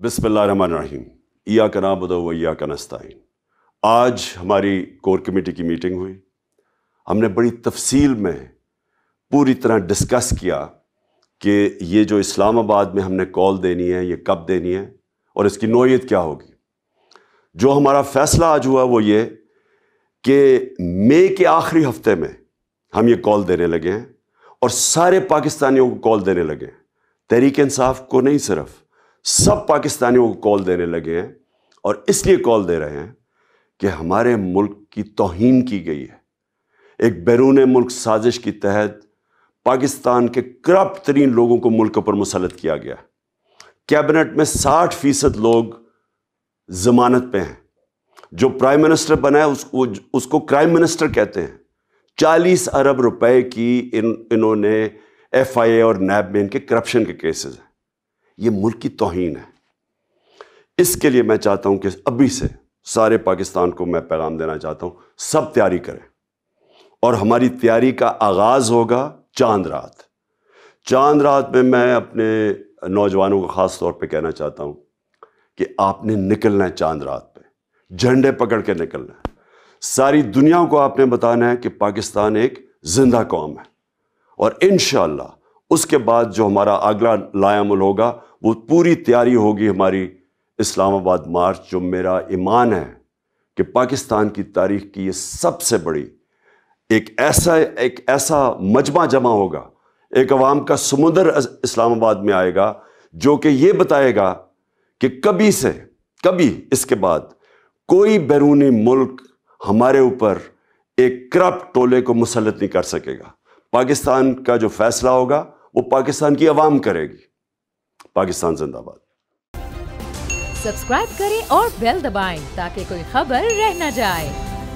बिस्मिल्लाहिर्रहमानिर्रहीम। इय्याका नअबुदु व इय्याका नस्तईन। आज हमारी कोर कमेटी की मीटिंग हुई। हमने बड़ी तफसील में पूरी तरह डिस्कस किया कि ये जो इस्लामाबाद में हमने कॉल देनी है ये कब देनी है और इसकी नौयत क्या होगी। जो हमारा फ़ैसला आज हुआ वो ये कि मई के आखिरी हफ्ते में हम ये कॉल देने लगे हैं और सारे पाकिस्तानियों को कॉल देने लगे हैं। तहरीक इंसाफ को नहीं, सिर्फ सब पाकिस्तानियों को कॉल देने लगे हैं और इसलिए कॉल दे रहे हैं कि हमारे मुल्क की तौहीन की गई है। एक बैरून मुल्क साजिश के तहत पाकिस्तान के करप्ट तरीन लोगों को मुल्क पर मुसल्लत किया गया। कैबिनेट में 60% लोग जमानत पे हैं। जो प्राइम मिनिस्टर बना है उसको क्राइम मिनिस्टर कहते हैं। 40 अरब रुपए की इन्होंने FIA और नैब में इनके करप्शन के केसेस हैं। ये मुल्क की तौहीन है। इसके लिए मैं चाहता हूं कि अभी से सारे पाकिस्तान को मैं पैगाम देना चाहता हूं, सब तैयारी करें और हमारी तैयारी का आगाज होगा चांद रात। चांद रात में मैं अपने नौजवानों को ख़ास तौर पे कहना चाहता हूं कि आपने निकलना है चांद रात पे, झंडे पकड़ के निकलना है। सारी दुनिया को आपने बताना है कि पाकिस्तान एक जिंदा कौम है और इंशाअल्लाह उसके बाद जो हमारा अगला लायामुल होगा वो पूरी तैयारी होगी हमारी इस्लामाबाद मार्च। जो मेरा ईमान है कि पाकिस्तान की तारीख की ये सबसे बड़ी एक ऐसा मजमा जमा होगा, एक अवाम का समुंदर इस्लामाबाद में आएगा जो कि ये बताएगा कि कभी से कभी इसके बाद कोई बैरूनी मुल्क हमारे ऊपर एक करप्ट टोले को मुसल्लत नहीं कर सकेगा। पाकिस्तान का जो फैसला होगा वो पाकिस्तान की आवाम करेगी। पाकिस्तान जिंदाबाद। सब्सक्राइब करें और बेल दबाएं ताकि कोई खबर रह न जाए।